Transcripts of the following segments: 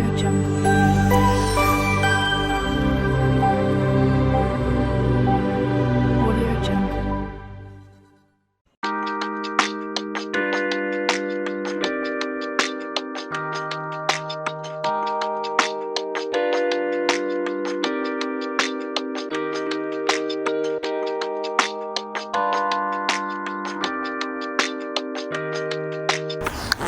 Audio Jungle. Audio Jungle.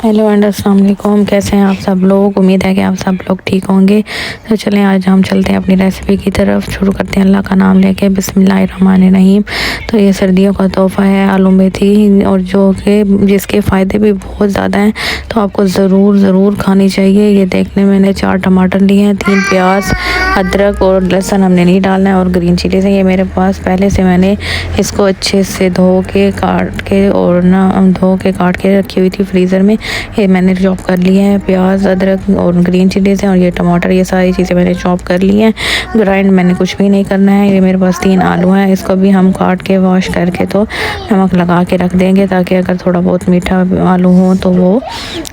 Hello and अस्सलाम वालेकुम। कैसे हैं आप सब लोग? उम्मीद है कि आप सब लोग ठीक होंगे। तो चलें आज हम चलते हैं अपनी रेसिपी की तरफ। शुरू करते हैं अल्लाह का नाम लेके, बिस्मिल्लाहिर्रहमानिर्रहीम। तो ये सर्दियों का तोहफ़ा है आलू मेथी, और जो कि जिसके फ़ायदे भी बहुत ज़्यादा हैं, तो आपको ज़रूर खानी चाहिए। ये देखने मैंने 4 टमाटर लिए हैं, 3 प्याज, अदरक और लहसुन हमने नहीं डालना है, और ग्रीन चिलीज़ हैं। ये मेरे पास पहले से मैंने इसको अच्छे से धो के काट के रखी हुई थी फ्रीज़र में। ये मैंने चॉप कर लिए हैं। प्याज, अदरक और ग्रीन चिलीज़ हैं, और ये टमाटर, ये सारी चीज़ें मैंने चॉप कर ली हैं। ग्राइंड मैंने कुछ भी नहीं करना है। ये मेरे पास 3 आलू हैं, इसको भी हम काट के वॉश करके तो नमक लगा के रख देंगे, ताकि अगर थोड़ा बहुत मीठा आलू हो तो वो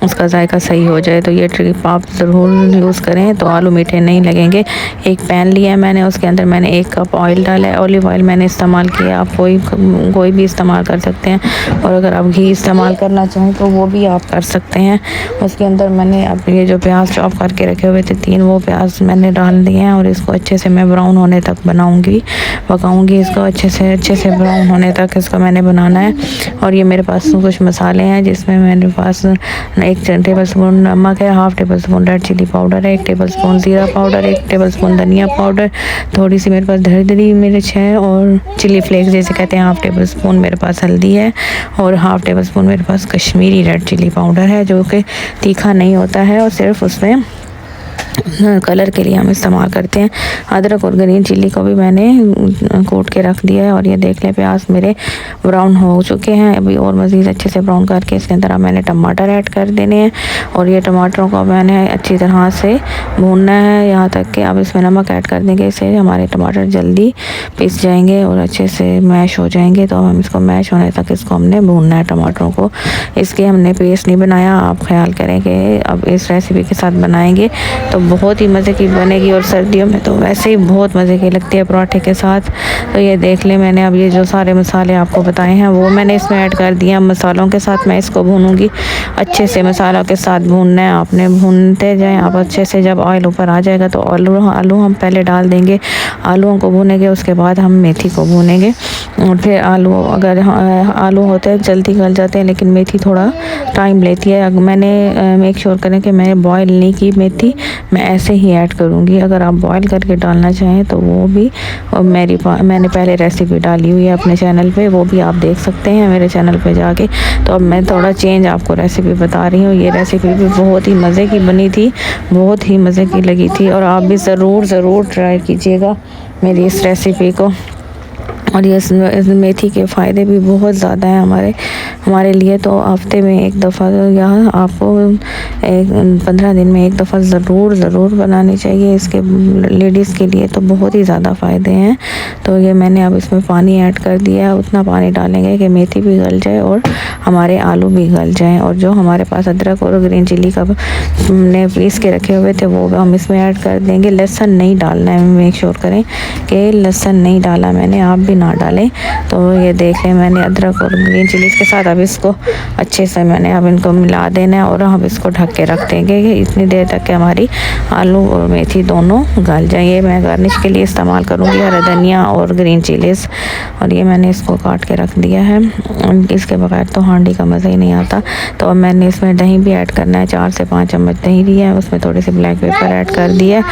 उसका जायका सही हो जाए। तो ये ट्रिक आप ज़रूर यूज़ करें, तो आलू मीठे नहीं लगेंगे। एक पैन लिया है मैंने, उसके अंदर मैंने 1 कप ऑयल डाला है। ऑलिव ऑयल मैंने इस्तेमाल किया, आप कोई भी इस्तेमाल कर सकते हैं, और अगर आप घी इस्तेमाल करना चाहें तो वो भी आप कर सकते हैं। उसके अंदर मैंने अब ये जो प्याज चॉप करके रखे हुए थे 3, वो प्याज मैंने डाल दिए हैं, और इसको अच्छे से मैं ब्राउन होने तक पकाऊंगी। इसको अच्छे से ब्राउन होने तक इसको मैंने बनाना है। और ये मेरे पास कुछ मसाले हैं, जिसमें मेरे पास 1 टेबलस्पून नमक है, 1/2 टेबलस्पून रेड चिली पाउडर है, 1 टेबलस्पून ज़ीरा पाउडर, 1 टेबलस्पून धनिया पाउडर, थोड़ी सी मेरे पास दरदरी मिर्च है, और चिली फ्लेक्स जैसे कहते हैं 1/2 टेबलस्पून मेरे पास हल्दी है, और 1/2 टेबलस्पून मेरे पास कश्मीरी रेड चिली पाउडर है, जो कि तीखा नहीं होता है और सिर्फ उसमें कलर के लिए हम इस्तेमाल करते हैं। अदरक और ग्रीन चिल्ली को भी मैंने कूट के रख दिया है। और ये देख लें प्याज मेरे ब्राउन हो चुके हैं। अभी और मज़ीद अच्छे से ब्राउन करके इसके अंदर मैंने टमाटर ऐड कर देने हैं, और ये टमाटरों को मैंने अच्छी तरह से भूनना है, यहाँ तक कि अब इसमें नमक ऐड कर देंगे। इससे हमारे टमाटर जल्दी पिस जाएंगे और अच्छे से मैश हो जाएंगे। तो हम इसको मैश होने तक इसको हमने भूनना है टमाटरों को। इसके हमने पेस्ट नहीं बनाया, आप ख्याल करें कि अब इस रेसिपी के साथ बनाएंगे तो बहुत ही मज़े की बनेगी, और सर्दियों में तो वैसे ही बहुत मज़े की लगती है पराठे के साथ। तो ये देख लें, मैंने अब ये जो सारे मसाले आपको बताए हैं वो मैंने इसमें ऐड कर दिया। मसालों के साथ मैं इसको भूनूंगी, अच्छे से मसालों के साथ भूनना है आपने, भूनते जाएं आप अच्छे से। जब ऑयल ऊपर आ जाएगा तो आलू हम पहले डाल देंगे, आलूओं को भूनेंगे, उसके बाद हम मेथी को भूनेंगे। और फिर आलू होते हैं जल्दी गल जाते हैं, लेकिन मेथी थोड़ा टाइम लेती है। मैंने मेक श्योर करें कि मैंने बॉयल नहीं की मेथी, मैं ऐसे ही ऐड करूँगी। अगर आप बॉयल करके डालना चाहें तो वो भी मैंने पहले रेसिपी डाली हुई है अपने चैनल पे, वो भी आप देख सकते हैं मेरे चैनल पे जाके। तो अब मैं थोड़ा चेंज आपको रेसिपी बता रही हूँ। ये रेसिपी भी बहुत ही मज़े की बनी थी, बहुत ही मज़े की लगी थी, और आप भी ज़रूर ट्राई कीजिएगा मेरी इस रेसिपी को। और ये इस मेथी के फ़ायदे भी बहुत ज़्यादा हैं हमारे लिए। तो हफ्ते में 1 दफ़ा या आपको 15 दिन में 1 दफ़ा ज़रूर बनानी चाहिए। इसके लेडीज़ के लिए तो बहुत ही ज़्यादा फ़ायदे हैं। तो ये मैंने अब इसमें पानी ऐड कर दिया है, उतना पानी डालेंगे कि मेथी भी गल जाए और हमारे आलू भी गल जाएँ। और जो हमारे पास अदरक और ग्रीन चिली का हमने पीस के रखे हुए थे वो हम इसमें ऐड कर देंगे। लहसुन नहीं डालना है, मेक श्योर करें कि लहसुन नहीं डाला मैंने, आप भी ना डालें। तो ये देख लें, मैंने अदरक और ग्रीन चिलीज़ के साथ अब इसको अच्छे से मैंने अब इनको मिला देना है, और हम इसको ढक के रख देंगे कि इतनी देर तक कि हमारी आलू और मेथी दोनों गल जाए। ये मैं गार्निश के लिए इस्तेमाल करूँगी हरा धनिया और ग्रीन चिलीज़। और ये मैंने इसको काट के रख दिया है। इसके बगैर तो हांडी का मज़ा ही नहीं आता। तो अब मैंने इसमें दही भी ऐड करना है, 4 से 5 चम्मच दही लिया है, उसमें थोड़ी सी ब्लैक पेपर ऐड कर दिया,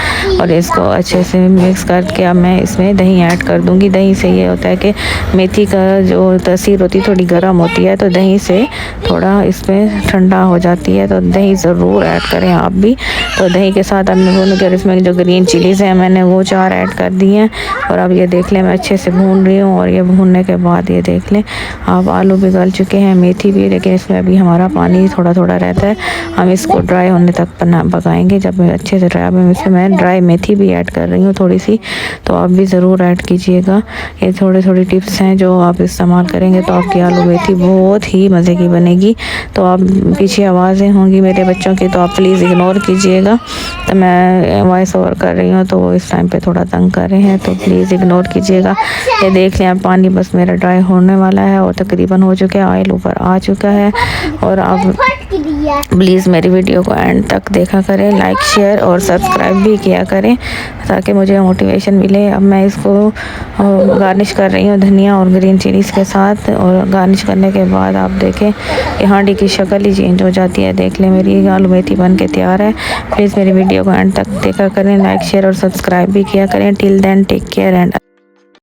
और इसको अच्छे से मिक्स करके अब मैं इसमें दही ऐड कर दूँगी। दही से ये होता है कि मेथी का जो तासीर होती है थोड़ी गर्म होती है, तो दही से थोड़ा इसमें ठंडा हो जाती है। तो दही ज़रूर ऐड करें आप भी। तो दही के साथ अब मैं भून इसमें जो ग्रीन चिलीज़ हैं मैंने वो 4 ऐड कर दी हैं। और अब ये देख लें मैं अच्छे से भून रही हूँ, और ये भूनने के बाद ये देख लें आप आलू भी गल चुके हैं, मेथी भी, लेकिन इसमें अभी हमारा पानी थोड़ा रहता है। हम इसको ड्राई होने तक पकाएंगे। जब अच्छे से ड्राई, इसमें मैं ड्राई मेथी भी ऐड कर रही हूँ थोड़ी सी, तो आप भी ज़रूर ऐड कीजिएगा। ये थोड़ी थोड़ी टिप्स हैं जो आप इस्तेमाल करेंगे तो आपकी आलू मेथी बहुत ही मज़े की बनेगी। तो आप पीछे आवाज़ें होंगी मेरे बच्चों की तो आप प्लीज़ इग्नोर कीजिएगा। तो मैं वॉइस ओवर कर रही हूँ तो वो इस टाइम पे थोड़ा तंग कर रहे हैं तो प्लीज़ इग्नोर कीजिएगा। ये देख लें पानी बस मेरा ड्राई होने वाला है और तकरीबन हो चुका है, ऑयल ऊपर आ चुका है। और आप प्लीज़ मेरी वीडियो को एंड तक देखा करें, लाइक शेयर और सब्सक्राइब भी किया करें ताकि मुझे मोटिवेशन मिले। अब मैं इसको गार्निश कर रही हूँ धनिया और ग्रीन चिलीज़ के साथ। और गार्निश करने के बाद आप देखें कि हांडी की शक्ल ही चेंज हो जाती है। देख लें मेरी आलू मेथी बन के तैयार है। प्लीज़ मेरी वीडियो को एंड तक देखा करें, लाइक शेयर और सब्सक्राइब भी किया करें। Till then take care and